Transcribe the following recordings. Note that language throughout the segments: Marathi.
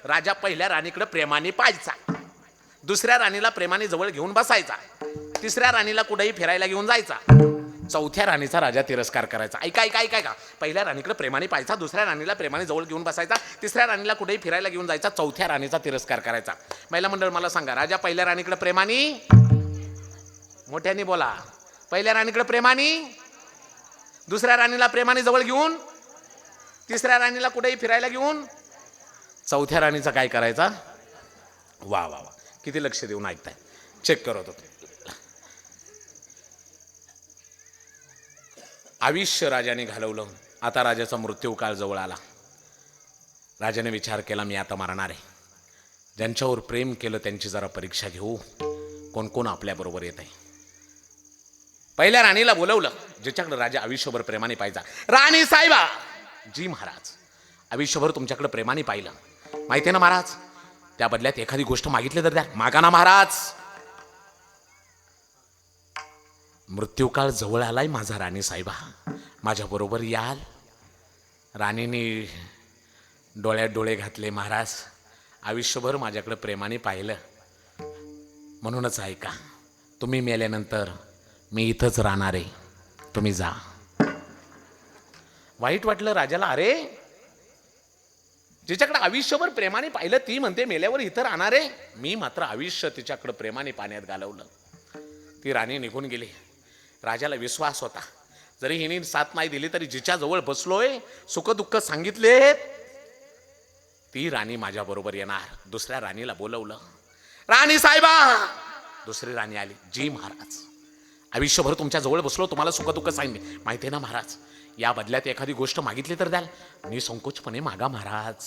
राजा पहिल्या राणीकडे प्रेमाने पाहायचा, दुसऱ्या राणीला प्रेमाने जवळ घेऊन बसायचा, तिसऱ्या राणीला कुठेही फिरायला घेऊन जायचा, चौथ्या राणीचा राजा तिरस्कार करायचा. ऐका ऐका ऐका ऐका, पहिल्या राणीकडे प्रेमाने पाहायचा, दुसऱ्या राणीला प्रेमाने जवळ घेऊन बसायचा, तिसऱ्या राणीला कुठेही फिरायला घेऊन जायचा, चौथ्या राणीचा तिरस्कार करायचा. महिला मंडळ मला सांगा, राजा पहिल्या राणीकडे प्रेमाने, मोठ्याने बोला, पहिल्या राणीकडे प्रेमाने, दुसऱ्या राणीला प्रेमाने जवळ घेऊन, तिसऱ्या राणीला कुठेही फिरायला घेऊन, चौथ्या राणीचा काय करायचा? वा वा वा, किती लक्ष देऊन ऐकताय, चेक करत होतो. आयुष्य राजाने घालवलं. आता राजाचा मृत्यू काळ जवळ आला. राजाने विचार केला, मी आता मरणार आहे. ज्यांच्यावर प्रेम केलं त्यांची जरा परीक्षा घेऊ, कोण कोण आपल्याबरोबर येत आहे. पहिल्या राणीला बोलवलं, ज्याच्याकडे राजा आयुष्यभर प्रेमाने पाहिजा. राणी साहेबा, जी महाराज, आयुष्यभर तुमच्याकडे प्रेमाने पाहिलं, माहिती आहे ना महाराज, त्या बदल्यात एखादी गोष्ट मागितली तर द्या. मागा ना महाराज. मृत्यूकाळ जवळ आलाय माझा राणी साहेबा, माझ्याबरोबर याल. राणीने डोळ्यात डोळे घातले. महाराज, आयुष्यभर माझ्याकडे प्रेमाने पाहिलं, म्हणूनच ऐका, तुम्ही मेल्यानंतर मी इथंच राहणार आहे, तुम्ही जा. वाईट वाटलं राजाला. अरे, जिच्याकडे आयुष्यभर प्रेमाने पाहिलं ती म्हणते मेल्यावर इथं राहणार आहे, मी मात्र आयुष्य तिच्याकडे प्रेमाने पाण्यात घालवलं. ती राणी निघून गेली. राजाला विश्वास होता, जरी हिने साथ नाही दिली तरी जिच्याजवळ बसलोय, सुखदुःख सांगितले, ती राणी माझ्या बरोबर येणार. दुसऱ्या राणीला बोलवलं, राणी साहेबा. दुसरी राणी आली, जी महाराज, आयुष्यभर तुमच्या जवळ बसलो, तुम्हाला सुखदुःख सांगितले, माहिती आहे ना महाराज, या बदल्यात एखादी गोष्ट मागितली तर द्याल. निसंकोचपणे मागा महाराज,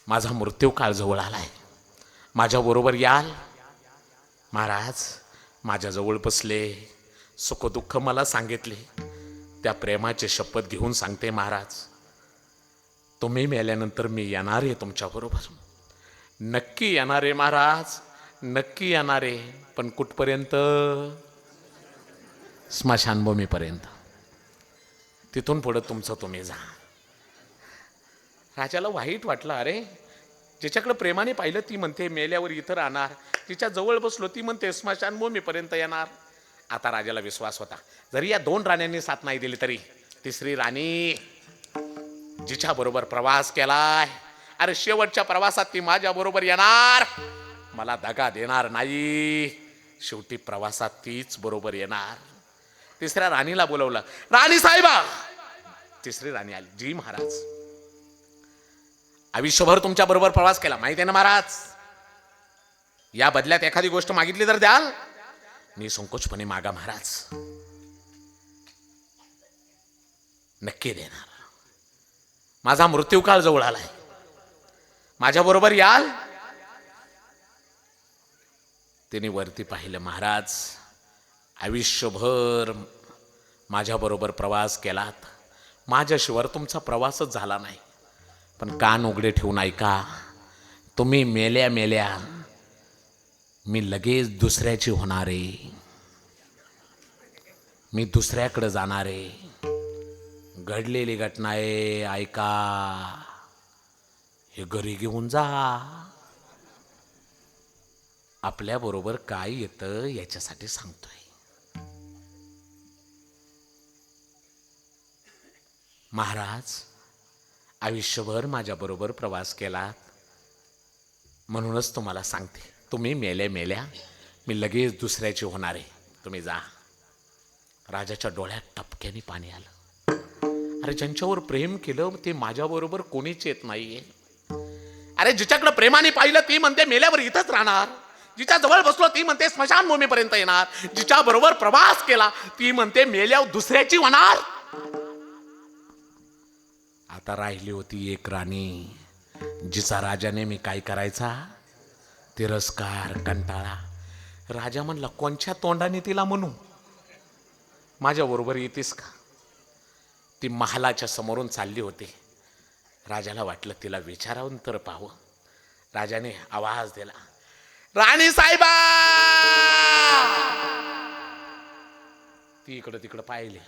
माझा मृत्यू काळ जवळ आलाय, माझ्या बरोबर याल. महाराज माझ्याजवळ बसले, सुखदुःख मला सांगितले, त्या प्रेमाची शपथ घेऊन सांगते महाराज, तुम्ही मेल्यानंतर मी येणार आहे तुमच्याबरोबर, नक्की येणार आहे महाराज, नक्की येणार आहे. पण कुठपर्यंत? स्मशानभूमीपर्यंत. तिथून पुढे तुमचं तुम्ही जा. राजाला वाईट वाटलं. अरे, जिच्याकडे प्रेमाने पाहिलं ती म्हणते मेल्यावर इथं राहणार, तिच्या जवळ बसलो ती म्हणते स्मशानभूमीपर्यंत येणार. आता राजाला विश्वास होता, जरी या दोन राण्यांनी साथ नाही दिली तरी तिसरी राणी, जिच्या बरोबर प्रवास केलाय, अरे शेवटच्या प्रवासात ती माझ्या बरोबर येणार, मला दगा देणार नाही, शेवटी प्रवासात तीच बरोबर येणार. तिसऱ्या राणीला बोलवलं, राणी साहेबा. तिसरी राणी आली, जी महाराज, आयुष्यभर तुमच्या बरोबर प्रवास केला, माहिती आहे ना महाराज, या बदल्यात एखादी गोष्ट मागितली तर द्याल. निसंकोचपणे मागा महाराज, नक्की देणार. माझा मृत्यूकाळ जवळ आलाय, माझ्या बरोबर याल. तिने वरती पाहिलं, महाराज आयुष्यभर माझ्या बरोबर प्रवास केलात, माझ्याशिवाय तुमचा प्रवासच झाला नाही, पण कान उघडे ठेवून ऐका, तुम्ही मेल्या मेल्या मी लगेच दुसऱ्याची होणार आहे, मी दुसऱ्याकडे जाणार आहे. घडलेली घटना आहे, ऐका, हे घरी घेऊन जा. आपल्या बरोबर काय येतं याच्यासाठी सांगतोय. महाराज आयुष्यभर माझ्या बरोबर प्रवास केलात, म्हणूनच तुम्हाला सांगते, तुम्ही मेल्या मेल्या मी लगेच दुसऱ्याची होणार आहे, तुम्ही जा. राजाच्या डोळ्यात टपक्याने पाणी आलं. अरे, ज्यांच्यावर प्रेम केलं ते माझ्याबरोबर कोणीच येत नाहीये. अरे, जिच्याकडे प्रेमाने पाहिलं ती म्हणते मेल्यावर इथंच राहणार, जिच्या जवळ बसलो ती म्हणते स्मशानभूमीपर्यंत येणार, जिच्या बरोबर प्रवास केला ती म्हणते मेल्यावर दुसऱ्याची होणार. आता राहिली होती एक राणी, जिचा राजाने मी काय करायचा? तिरस्कार, कंटाळा. राजा म्हणला, कोणच्या तोंडाने तिला म्हणू, माझ्या बरोबर येतेस का? ती महालाच्या समोरून चालली होती. राजाला वाटलं तिला विचारावं तर पाहावं. राजाने आवाज दिला, राणी साहेबा. ती इकडं तिकडं पाहिले,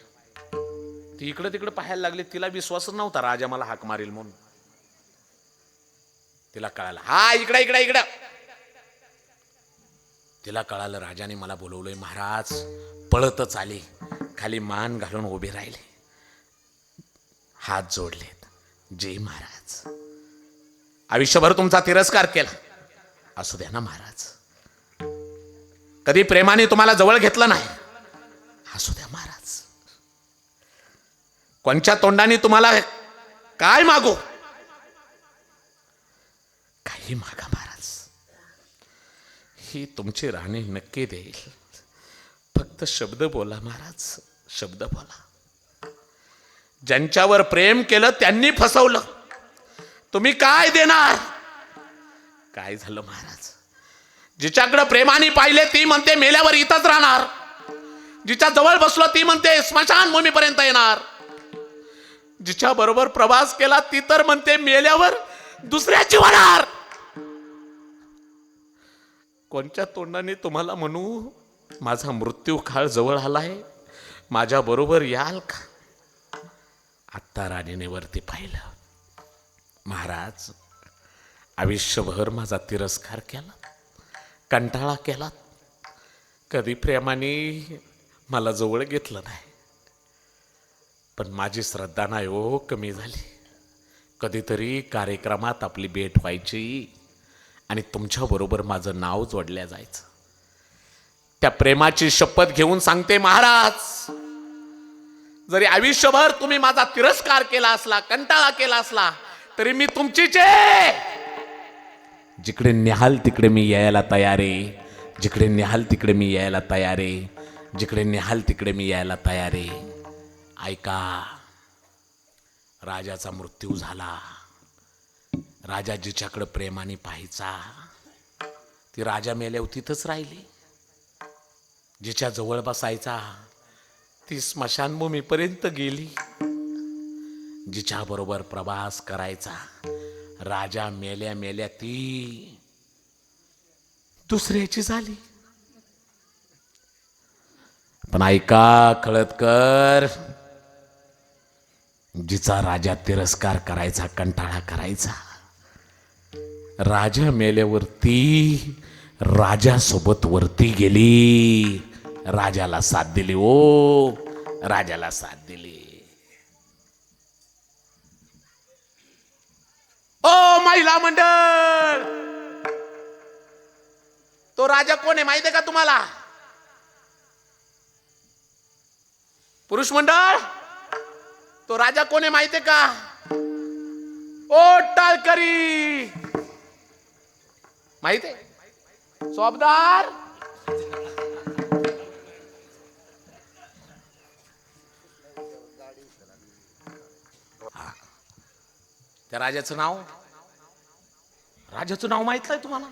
ती इकडं तिकडं पाहायला लागली. तिला विश्वास नव्हता राजा मला हाक मारेल म्हणून. तिला कळालं, हा इकडे इकडे इकडं. तिला कळालं राजाने मला बोलवलंय. महाराज पळतच आले, खाली मान घालून उभे राहिले, हात जोडलेत. जय महाराज, आयुष्यभर तुमचा तिरस्कार केला, असू द्या ना महाराज. कधी प्रेमाने तुम्हाला जवळ घेतलं नाही, असू द्या महाराज. कोणच्या तोंडाने तुम्हाला काय मागू, काही मागा महाराज, ही तुमची राणी नक्की देईल. फक्त शब्द बोला महाराज, शब्द बोला. ज्यांच्यावर प्रेम केलं त्यांनी फसवलं, तुम्ही काय देणार. काय झालं महाराज, जिच्याकडे प्रेमाने पाहिले ती म्हणते मेल्यावर इथंच राहणार, जिच्या जवळ बसलो ती म्हणते स्मशानभूमीपर्यंत येणार, जिच्या बरोबर प्रवास केला ती तर म्हणते मेल्यावर दुसऱ्याची होणार. कोणत्या तोंडाने तुम्हाला म्हणू माझा मृत्यू काळ जवळ आलाय, माझ्या बरोबर याल का. आत्ता राणीने वरती पाहिलं, महाराज आयुष्यभर माझा तिरस्कार केला, कंटाळा केला, कधी प्रेमाने मला जवळ घेतलं नाही. पण माझी श्रद्धा नाही हो कमी झाली. कधीतरी कार्यक्रमात आपली भेट व्हायची आणि तुमच्याबरोबर माझं नाव जोडल्या जायचं. त्या प्रेमाची शपथ घेऊन सांगते महाराज, जरी आयुष्यभर तुम्ही माझा तिरस्कार केला असला, कंटाळा केला असला, तरी मी तुमचीच आहे. जिकडे न्याहाल तिकडे मी यायला तयार आहे, जिकडे न्याहाल तिकडे मी यायला तयार आहे, जिकडे न्याहाल तिकडे मी यायला तयार आहे. ऐका, राजाचा मृत्यू झाला. राजा जिच्याकडे प्रेमाने पाहायचा ती राजा मेल्यावर तिथंच राहिली. जिच्या जवळ बसायचा ती स्मशानभूमीपर्यंत गेली. जिच्या बरोबर प्रवास करायचा राजा मेल्या मेल्या ती दुसऱ्याची झाली. पण ऐका खळदकर, जिचा राजा तिरस्कार करायचा, कंटाळा करायचा, राजा मेल्यावरती राजासोबत वरती गेली, राजाला साथ दिली. ओ राजाला साथ दिली. ओ महिला मंडळ, तो राजा कोण आहे माहिती आहे का तुम्हाला. पुरुष मंडळ, तो राजा कोण आहे माहिती आहे का. ओ टाळकरी, माहिती आहे. सोबदार, त्या राजाचं नाव माहित आहे तुम्हाला.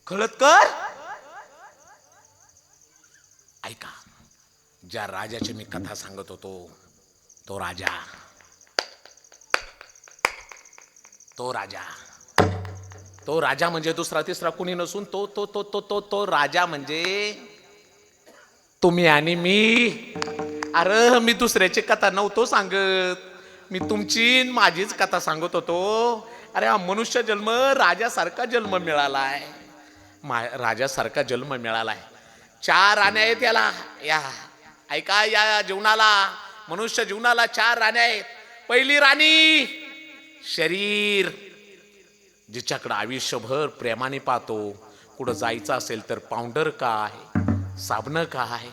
खळदकर, ऐका, ज्या राजाची मी कथा सांगत होतो तो राजा म्हणजे दुसरा तिसरा कुणी नसून तो तो तो तो तो तो राजा म्हणजे तुम्ही आणि मी. अरे मी दुसऱ्याची कथा नव्हतो सांगत, मी तुमची माझीच कथा सांगत होतो. अरे हा मनुष्य जन्म राजासारखा जन्म मिळालाय, राजासारखा जन्म मिळालाय. 4 राण्या आहेत याला. या ऐका, या जीवनाला, मनुष्य जीवनाला 4 राण्या आहेत. पहिली राणी शरीर, जिच्याकडे आयुष्यभर प्रेमाने पाहतो. कुठं जायचं असेल तर पावडर काय, साबण काय,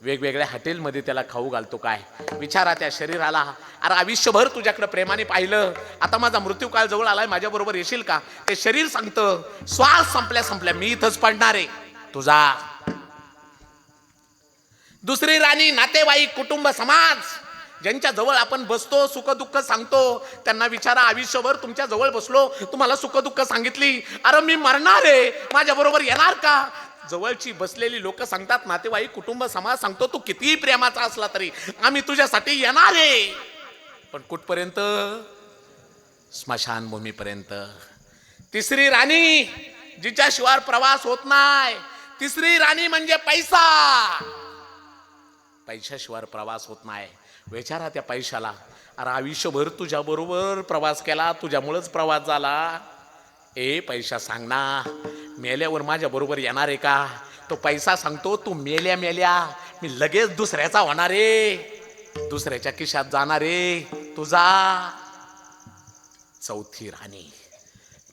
वेगवेगळ्या हॉटेलमध्ये त्याला खाऊ घालतो काय. विचारा त्या शरीराला, अरे आयुष्यभर तुझ्याकडे प्रेमाने पाहिलं, आता माझा मृत्यू काळ जवळ आलाय, माझ्या बरोबर येशील का. ते शरीर सांगतं श्वास संपल्या मी इथंच पडणार आहे, तुझा. दुसरी राणी नातेवाईक, कुटुंब, समाज, ज्यांच्या जवळ आपण बसतो, सुख दुःख सांगतो. त्यांना विचारा, आयुष्यभर तुमच्या जवळ बसलो, तुम्हाला सुख दुःख सांगितली, अरे मी मरणार आहे, माझ्या बरोबर येणार का. जवळची बसलेली लोक सांगतात, नातेवाईक, कुटुंब, समाज सांगतो, तू कितीही प्रेमाचा असला तरी आम्ही तुझ्यासाठी येणार आहे. पण कुठपर्यंत, स्मशानभूमीपर्यंत. तिसरी राणी, जिच्याशिवाय प्रवास होत नाही. तिसरी राणी म्हणजे पैसा, पैशाशिवाय प्रवास होत नाही. विचारा त्या पैशाला, अरे आयुष्यभर तुझ्या बरोबर प्रवास केला, तुझ्यामुळंच प्रवास झाला. ए पैसा सांग ना, मेल्यावर माझ्या बरोबर येणार आहे का? तो पैसा सांगतो तू मेल्या मेल्या मी लगेच दुसऱ्याचा होणार आहे, दुसऱ्याच्या खिशात जाणार आहे तुझा. चौथी राणी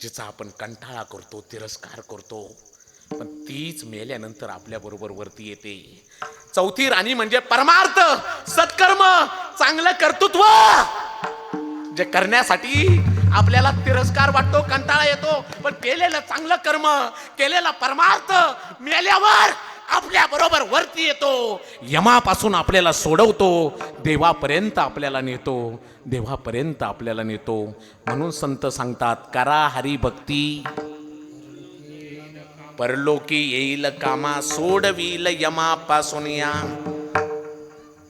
जिचा आपण कंटाळा करतो, तिरस्कार करतो, पण तीच मेल्यानंतर आपल्या बरोबर वरती येते. चौथी राणी म्हणजे परमार्थ, सत्कर्म, चांगलं कर्तृत्व, जे करण्यासाठी आपल्याला तिरस्कार वाटतो, कंटाळा येतो, पण केलेलं चांगलं कर्म, केलेला परमार्थ मेल्यावर आपल्या बरोबर वरती येतो, यमापासून आपल्याला सोडवतो, देवापर्यंत आपल्याला नेतो, देवापर्यंत आपल्याला नेतो. म्हणून संत सांगतात, करा हरी भक्ती परलोकी येईल कामा, सोडविल यमापासून या.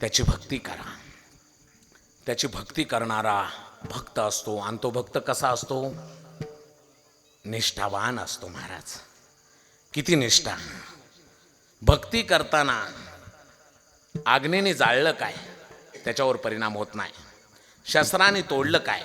त्याची भक्ती करा. त्याची भक्ती करणारा भक्त असतो, आणि तो भक्त कसा असतो? निष्ठावान असतो. महाराज किती निष्ठा. भक्ती करताना आग्नेने जाळलं काय त्याच्यावर परिणाम होत नाही, शस्त्राने तोडलं काय